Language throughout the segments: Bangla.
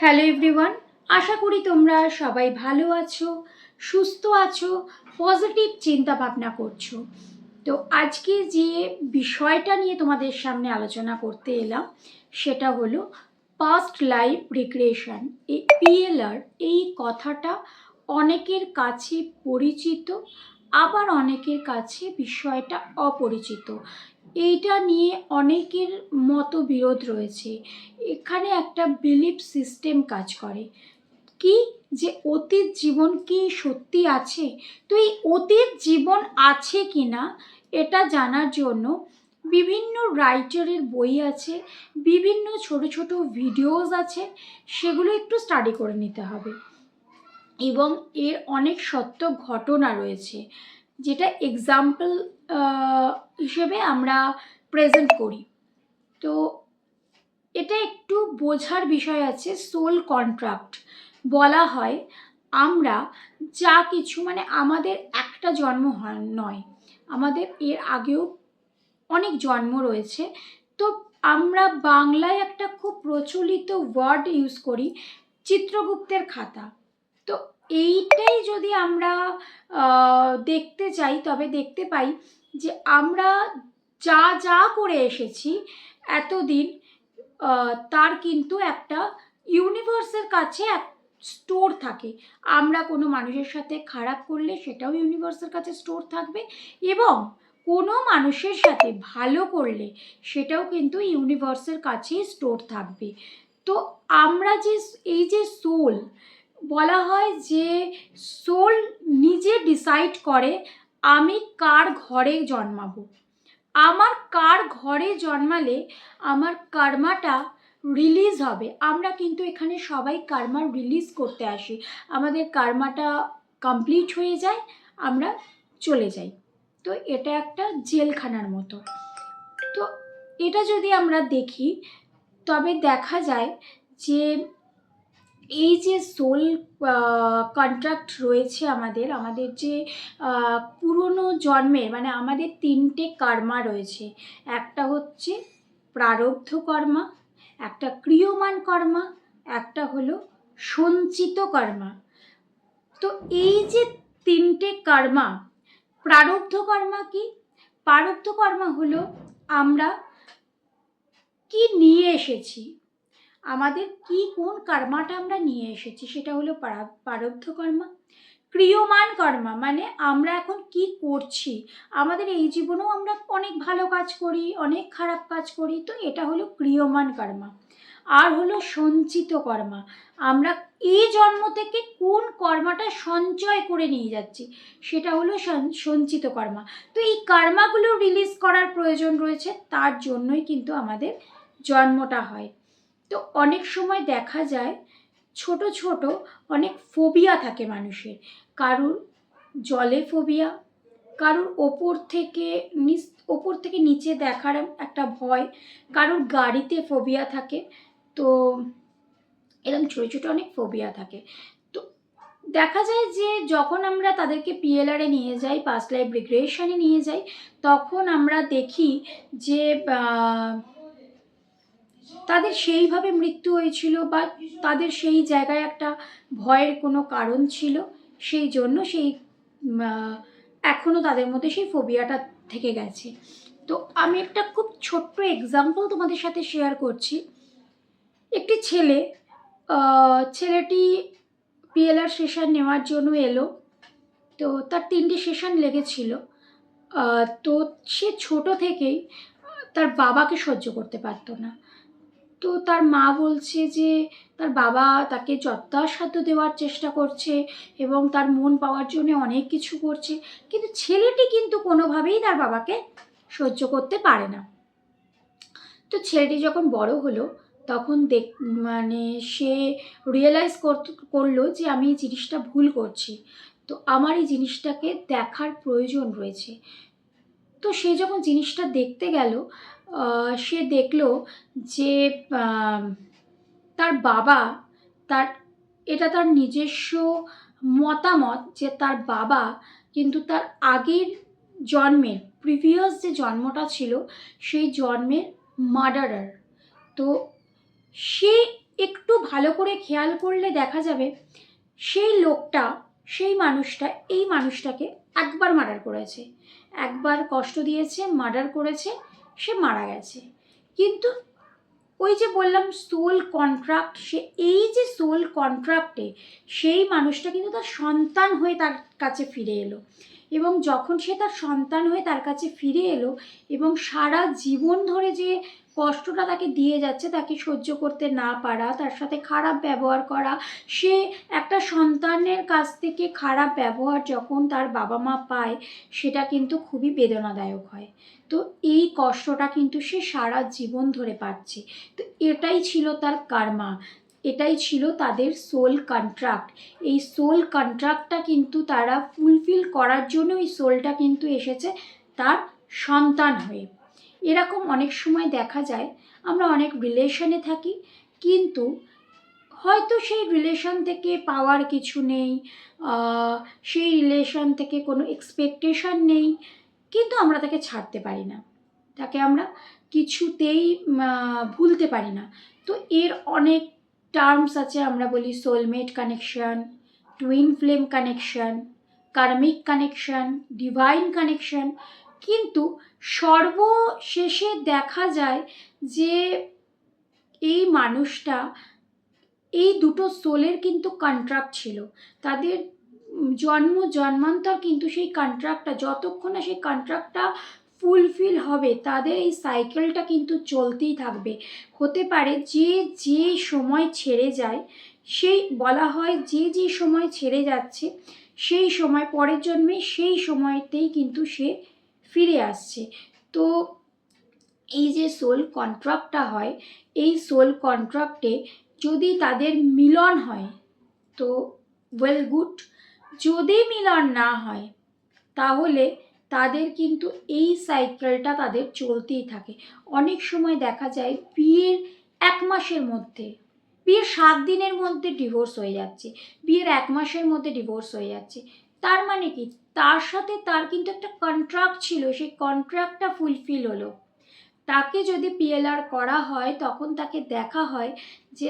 হ্যালো এভরিওয়ান, আশা করি তোমরা সবাই ভালো আছো, সুস্থ আছো, পজিটিভ চিন্তা ভাবনা করছো। তো আজকে যে বিষয়টা নিয়ে তোমাদের সামনে আলোচনা করতে এলাম সেটা হলো পাস্ট লাইফ রিগ্রেশন। এই পিএলআর, এই কথাটা অনেকের কাছে পরিচিত, আবার অনেকের কাছে বিষয়টা অপরিচিত। এইটা নিয়ে অনেকের মতবিরোধ রয়েছে। এখানে একটা বিলিফ সিস্টেম কাজ করে কি, যে অতীত জীবন কি সত্যি আছে। তো এই অতীত জীবন আছে কি না এটা জানার জন্য বিভিন্ন রাইটারের বই আছে, বিভিন্ন ছোট ছোট ভিডিওস আছে, সেগুলো একটু স্টাডি করে নিতে হবে। এবং এর অনেক সত্য ঘটনা রয়েছে যেটা এক্সাম্পল হিসেবে আমরা প্রেজেন্ট করি। তো এটা একটু বোঝার বিষয় আছে। সোল কন্ট্রাক্ট বলা হয় আমরা যা কিছু, মানে আমাদের একটা জন্ম নয়, আমাদের এর আগেও অনেক জন্ম রয়েছে। তো আমরা বাংলায় একটা খুব প্রচলিত ওয়ার্ড ইউজ করি, চিত্রগুপ্তের খাতা। তো এইটাই যদি আমরা দেখতে চাই তবে দেখতে পাই যে আমরা যা যা করে এসেছি এতদিন, তার কিন্তু একটা ইউনিভার্সের কাছে এক স্টোর থাকে। আমরা কোনো মানুষের সাথে খারাপ করলে সেটাও ইউনিভার্সের কাছে স্টোর থাকবে, এবং কোনো মানুষের সাথে ভালো করলে সেটাও কিন্তু ইউনিভার্সের কাছেই স্টোর থাকবে। তো আমরা যে এই যে সোল, বলা হয় যে সোল নিজে ডিসাইড করে আমি কার ঘরে জন্মাবো, আমার কার ঘরে জন্মালে আমার কর্মাটা রিলিজ হবে। আমরা কিন্তু এখানে সবাই কর্মা রিলিজ করতে আসি, আমাদের কর্মাটা কমপ্লিট হয়ে যায়, আমরা চলে যাই। তো এটা একটা জেলখানার মতো। তো এটা যদি আমরা দেখি তবে দেখা যায় যে এই যে সোল কন্ট্রাক্ট রয়েছে আমাদের, আমাদের যে পুরনো জন্মের, মানে আমাদের তিনটে কর্মা রয়েছে। একটা হচ্ছে প্রারব্ধ কর্মা, একটা ক্রিয়মান কর্মা, একটা হলো সঞ্চিত কর্মা। তো এই যে তিনটে কর্মা, প্রারব্ধ কর্মা কি? প্রারব্ধ কর্মা হলো আমরা কি নিয়ে এসেছি, আমাদের কি কোন কর্মাটা আমরা নিয়ে এসেছি, সেটা হলো প্রারব্ধ কর্মা। ক্রিয়মান কর্মা মানে আমরা এখন কি করছি, আমাদের এই জীবনেও আমরা অনেক ভালো কাজ করি, অনেক খারাপ কাজ করি, তো এটা হলো ক্রিয়মান কর্মা। আর হলো সঞ্চিত কর্মা, আমরা এই জন্ম থেকে কোন কর্মাটা সঞ্চয় করে নিয়ে যাচ্ছি, সেটা হলো সঞ্চিত কর্মা। তো এই কর্মাগুলো রিলিজ করার প্রয়োজন রয়েছে, তার জন্যই কিন্তু আমাদের জন্মটা হয়। তো অনেক সময় দেখা যায় ছোট ছোট অনেক ফোবিয়া থাকে মানুষের, কারুর জলে ফোবিয়া, কারুর ওপর থেকে নিচে দেখার একটা ভয়, কারুর গাড়িতে ফোবিয়া থাকে। তো এরকম ছোটো ছোটো অনেক ফোবিয়া থাকে। তো দেখা যায় যে যখন আমরা তাদেরকে পিএলআরে নিয়ে যাই, পাস্ট লাইফ রিগ্রেশনে নিয়ে যাই, তখন আমরা দেখি যে তাদের সেইভাবে মৃত্যু হয়েছিল, বা তাদের সেই জায়গায় একটা ভয়ের কোনো কারণ ছিল, সেই জন্য সেই এখনও তাদের মধ্যে সেই ফোবিয়াটা থেকে গেছে। তো আমি একটা খুব ছোট্ট এক্সাম্পল তোমাদের সাথে শেয়ার করছি। একটি ছেলেটি পিএলআর সেশন নেওয়ার জন্য এলো। তো তার 3টে সেশন লেগেছিল। তো সে ছোট থেকেই তার বাবাকে সহ্য করতে পারতো না। তো তার মা বলছে যে তার বাবা তাকে যথাসাধ্য দেওয়ার চেষ্টা করছে এবং তার মন পাওয়ার জন্য অনেক কিছু করছে, কিন্তু ছেলেটি কিন্তু কোনোভাবেই তার বাবাকে সহ্য করতে পারে না। তো ছেলেটি যখন বড় হলো তখন মানে সে রিয়েলাইজ করলো যে আমি এই জিনিসটা ভুল করছি, তো আমার এই জিনিসটাকে দেখার প্রয়োজন রয়েছে। তো সে যখন জিনিসটা দেখতে গেল, সে দেখলো যে তার বাবা, এটা তার নিজস্ব মতামত যে তার বাবা কিন্তু তার আগের জন্মের, প্রিভিয়াস যে জন্মটা ছিল সেই জন্মের মার্ডারার। তো সে একটু ভালো করে খেয়াল করলে দেখা যাবে সেই লোকটা, সেই মানুষটা এই মানুষটাকে একবার মার্ডার করেছে, একবার কষ্ট দিয়েছে, মার্ডার করেছে, সে মারা গেছে। কিন্তু ওই যে বললাম সোল কন্ট্রাক্ট, সে এই যে সোল কন্ট্রাক্টে সেই মানুষটা কিন্তু তার সন্তান হয়ে তার কাছে ফিরে এলো, এবং যখন সে তার সন্তান হয়ে তার কাছে ফিরে এলো এবং সারা জীবন ধরে যে কষ্টটা তাকে দিয়ে যাচ্ছে, তাকে সহ্য করতে না পারা, তার সাথে খারাপ ব্যবহার করা, সে একটা সন্তানের কাছ থেকে খারাপ ব্যবহার যখন তার বাবা মা পায় সেটা কিন্তু খুবই বেদনাদায়ক হয়। তো এই কষ্টটা কিন্তু সে সারা জীবন ধরে পাচ্ছে। তো এটাই ছিল তার কার্মা, এটাই ছিল তাদের সোল কন্ট্রাক্ট। এই সোল কন্ট্রাক্টটা কিন্তু তারা ফুলফিল করার জন্য এই সোলটা কিন্তু এসেছে তার সন্তান হয়ে। এরকম অনেক সময় দেখা যায় আমরা অনেক রিলেশনে থাকি, কিন্তু হয়তো সেই রিলেশন থেকে পাওয়ার কিছু নেই, সেই রিলেশন থেকে কোনো এক্সপেকটেশন নেই, কিন্তু আমরা তাকে ছাড়তে পারি না, তাকে আমরা কিছুতেই ভুলতে পারি না। তো এর অনেক টার্মস আছে, আমরা বলি soulmate connection, twin flame connection, karmic connection, divine connection. কিন্তু সর্বশেষে দেখা যায় যে এই মানুষটা, এই দুটো সোলের কিন্তু কন্ট্রাক্ট ছিল, তাদের জন্মান্তর কিন্তু সেই কন্ট্রাক্টটা যতক্ষণ না সেই কন্ট্রাক্টটা ফুলফিল হবে তাদের এই সাইকেলটা কিন্তু চলতেই থাকবে। হতে পারে যে যে সময় ছেড়ে যায়, সেই বলা হয় যে যে সময় ছেড়ে যাচ্ছে সেই সময় পরের জন্মে সেই সময়তেই কিন্তু সে ফিরে আসছে। তো এই যে সোল কন্ট্রাক্টটা হয়, এই সোল কন্ট্রাক্টে যদি তাদের মিলন হয় তো ওয়েল গুড, যদি মিলন না হয় তাহলে তাদের কিন্তু এই সাইকেলটা তাদের চলতেই থাকে। অনেক সময় দেখা যায় বিয়ের 1 মাসের মধ্যে, বিয়ের 7 দিনের মধ্যে ডিভোর্স হয়ে যাচ্ছে, বিয়ের 1 মাসের মধ্যে ডিভোর্স হয়ে যাচ্ছে। তার মানে কি, তার সাথে তার কিন্তু একটা কন্ট্রাক্ট ছিল, সেই কন্ট্রাক্টটা ফুলফিল হলো। তাকে যদি পিএলআর করা হয় তখন তাকে দেখা হয় যে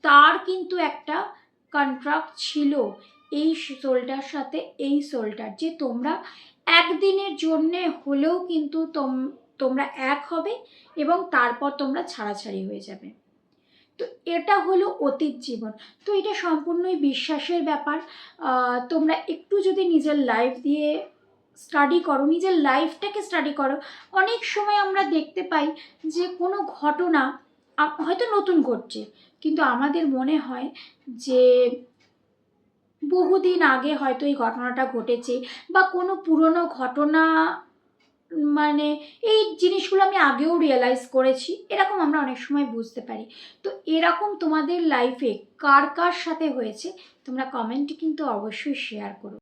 তার কিন্তু একটা কন্ট্রাক্ট ছিল এই সোলটার সাথে, এই সোলটার, যে তোমরা একদিনের জন্যে হলেও কিন্তু তোমরা এক হবে এবং তারপর তোমরা ছাড়াছাড়ি হয়ে যাবে। তো এটা হলো অতীত জীবন। তো এটা সম্পূর্ণই বিশ্বাসের ব্যাপার। তোমরা একটু যদি নিজের লাইফ দিয়ে স্টাডি করো, নিজের লাইফটাকে স্টাডি করো, অনেক সময় আমরা দেখতে পাই যে কোনো ঘটনা হয়তো নতুন ঘটছে, কিন্তু আমাদের মনে হয় যে বহুদিন আগে হয়তো এই ঘটনাটা ঘটেছে, বা কোনো পুরনো ঘটনা, মানে এই জিনিসগুলো আমি আগেও রিয়েলাইজ করেছি, এরকম আমরা অনেক সময় বুঝতে পারি। তো এরকম তোমাদের লাইফে কার কার সাথে হয়েছে তোমরা কমেন্টে কিন্তু অবশ্যই শেয়ার করো।